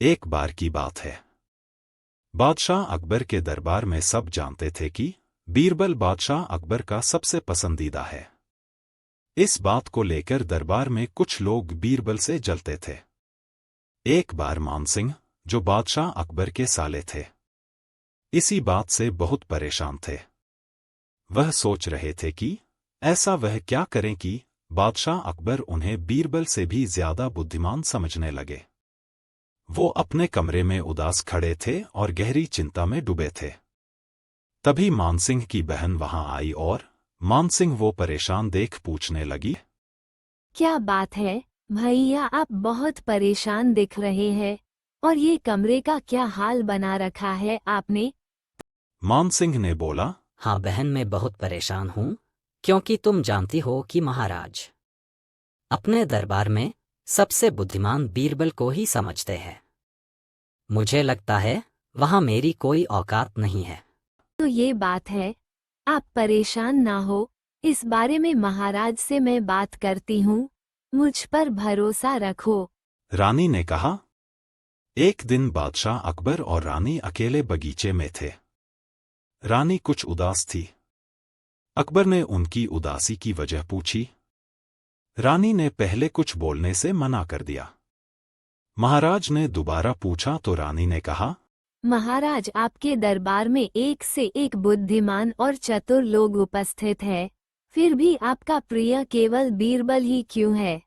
एक बार की बात है। बादशाह अकबर के दरबार में सब जानते थे कि बीरबल बादशाह अकबर का सबसे पसंदीदा है। इस बात को लेकर दरबार में कुछ लोग बीरबल से जलते थे। एक बार मानसिंह, जो बादशाह अकबर के साले थे, इसी बात से बहुत परेशान थे। वह सोच रहे थे कि ऐसा वह क्या करें कि बादशाह अकबर उन्हें बीरबल से भी ज्यादा बुद्धिमान समझने लगे। वो अपने कमरे में उदास खड़े थे और गहरी चिंता में डूबे थे। तभी मानसिंह की बहन वहां आई और मानसिंह वो परेशान देख पूछने लगी, क्या बात है भैया, आप बहुत परेशान दिख रहे हैं। और ये कमरे का क्या हाल बना रखा है आपने? मानसिंह ने बोला, हाँ बहन, मैं बहुत परेशान हूँ, क्योंकि तुम जानती हो कि महाराज अपने दरबार में सबसे बुद्धिमान बीरबल को ही समझते हैं। मुझे लगता है वहाँ मेरी कोई औकात नहीं है। तो ये बात है, आप परेशान ना हो, इस बारे में महाराज से मैं बात करती हूँ, मुझ पर भरोसा रखो। रानी ने कहा। एक दिन बादशाह अकबर और रानी अकेले बगीचे में थे। रानी कुछ उदास थी। अकबर ने उनकी उदासी की वजह पूछी। रानी ने पहले कुछ बोलने से मना कर दिया। महाराज ने दोबारा पूछा तो रानी ने कहा, महाराज, आपके दरबार में एक से एक बुद्धिमान और चतुर लोग उपस्थित हैं, फिर भी आपका प्रिय केवल बीरबल ही क्यों है?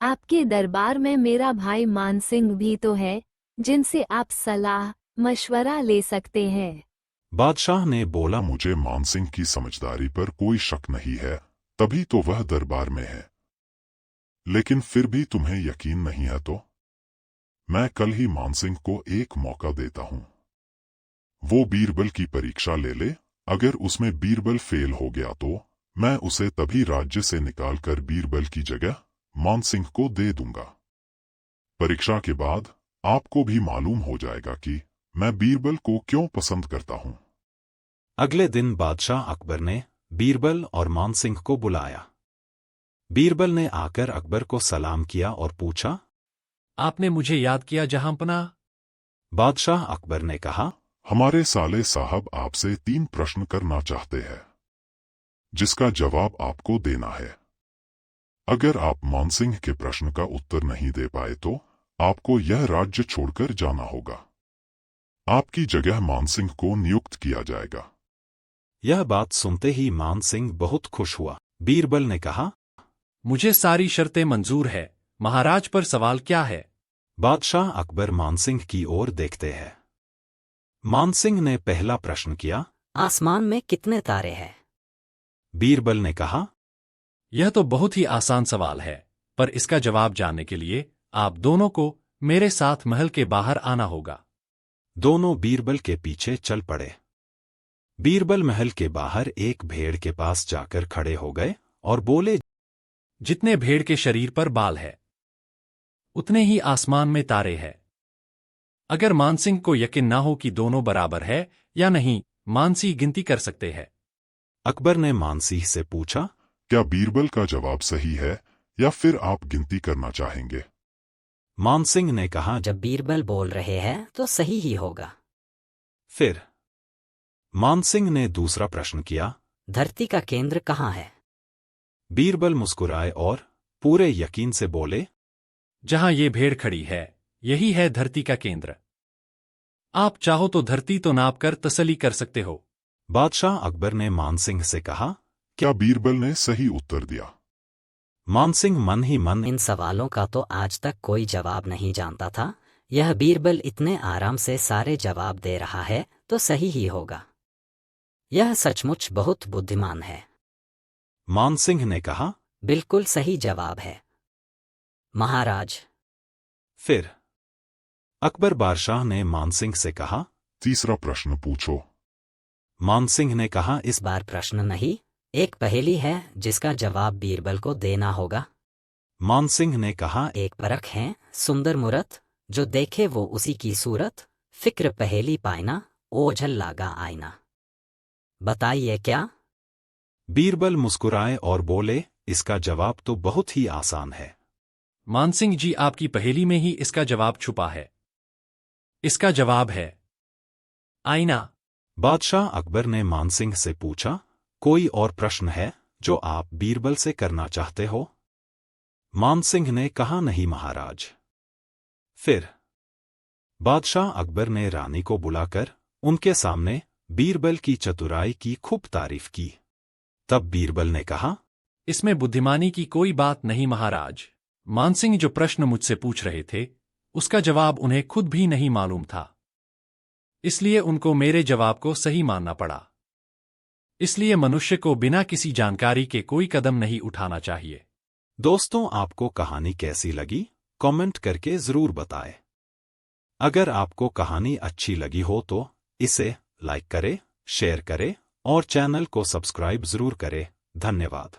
आपके दरबार में मेरा भाई मानसिंह भी तो है, जिनसे आप सलाह मशवरा ले सकते हैं। बादशाह ने बोला, मुझे मानसिंह की समझदारी पर कोई शक नहीं है, तभी तो वह दरबार में है। लेकिन फिर भी तुम्हें यकीन नहीं है तो मैं कल ही मानसिंह को एक मौका देता हूँ। वो बीरबल की परीक्षा ले ले, अगर उसमें बीरबल फेल हो गया तो मैं उसे तभी राज्य से निकालकर बीरबल की जगह मानसिंह को दे दूंगा। परीक्षा के बाद आपको भी मालूम हो जाएगा कि मैं बीरबल को क्यों पसंद करता हूँ। अगले दिन बादशाह अकबर ने बीरबल और मानसिंह को बुलाया। बीरबल ने आकर अकबर को सलाम किया और पूछा, आपने मुझे याद किया जहांपनाह? बादशाह अकबर ने कहा, हमारे साले साहब आपसे 3 प्रश्न करना चाहते हैं, जिसका जवाब आपको देना है। अगर आप मानसिंह के प्रश्न का उत्तर नहीं दे पाए तो आपको यह राज्य छोड़कर जाना होगा। आपकी जगह मानसिंह को नियुक्त किया जाएगा। यह बात सुनते ही मानसिंह बहुत खुश हुआ। बीरबल ने कहा, मुझे सारी शर्तें मंजूर है, महाराज पर सवाल क्या है? बादशाह अकबर मानसिंह की ओर देखते हैं। मानसिंह ने पहला प्रश्न किया। आसमान में कितने तारे हैं? बीरबल ने कहा, यह तो बहुत ही आसान सवाल है, पर इसका जवाब जानने के लिए आप दोनों को मेरे साथ महल के बाहर आना होगा। दोनों बीरबल के पीछे चल पड़े। बीरबल महल के बाहर एक भेड़ के पास जाकर खड़े हो गए और बोले, जितने भेड़ के शरीर पर बाल है, उतने ही आसमान में तारे हैं। अगर मानसिंह को यकीन ना हो कि दोनों बराबर है या नहीं, मानसी गिनती कर सकते हैं। अकबर ने मानसिंह से पूछा, क्या बीरबल का जवाब सही है या फिर आप गिनती करना चाहेंगे? मानसिंह ने कहा, जब बीरबल बोल रहे हैं तो सही ही होगा। फिर मानसिंह ने दूसरा प्रश्न किया। धरती का केंद्र कहाँ है? बीरबल मुस्कुराए और पूरे यकीन से बोले, जहां ये भेड़ खड़ी है, यही है धरती का केंद्र। आप चाहो तो धरती तो नाप कर तसल्ली कर सकते हो। बादशाह अकबर ने मानसिंह से कहा। क्या बीरबल ने सही उत्तर दिया? मानसिंह मन ही मन, इन सवालों का तो आज तक कोई जवाब नहीं जानता था। यह बीरबल इतने आराम से सारे जवाब दे रहा है तो सही ही होगा। यह सचमुच बहुत बुद्धिमान है। मानसिंह ने कहा। बिल्कुल सही जवाब है महाराज। फिर अकबर बादशाह ने मानसिंह से कहा, तीसरा प्रश्न पूछो। मानसिंह ने कहा, इस बार प्रश्न नहीं, एक पहेली है जिसका जवाब बीरबल को देना होगा। मानसिंह ने कहा, एक परख है सुंदर मूरत, जो देखे वो उसी की सूरत, फिक्र पहेली पाइना, ओझल लागा आईना। बताइए क्या? बीरबल मुस्कुराए और बोले, इसका जवाब तो बहुत ही आसान है। मानसिंह जी, आपकी पहेली में ही इसका जवाब छुपा है। इसका जवाब है आईना। बादशाह अकबर ने मानसिंह से पूछा, कोई और प्रश्न है जो आप बीरबल से करना चाहते हो? मानसिंह ने कहा, नहीं महाराज। फिर बादशाह अकबर ने रानी को बुलाकर उनके सामने बीरबल की चतुराई की खूब तारीफ की। तब बीरबल ने कहा, इसमें बुद्धिमानी की कोई बात नहीं महाराज। मानसिंह जो प्रश्न मुझसे पूछ रहे थे उसका जवाब उन्हें खुद भी नहीं मालूम था, इसलिए उनको मेरे जवाब को सही मानना पड़ा। इसलिए मनुष्य को बिना किसी जानकारी के कोई कदम नहीं उठाना चाहिए। दोस्तों, आपको कहानी कैसी लगी कमेंट करके जरूर बताएं। अगर आपको कहानी अच्छी लगी हो तो इसे लाइक करें, शेयर करें और चैनल को सब्सक्राइब जरूर करें। धन्यवाद।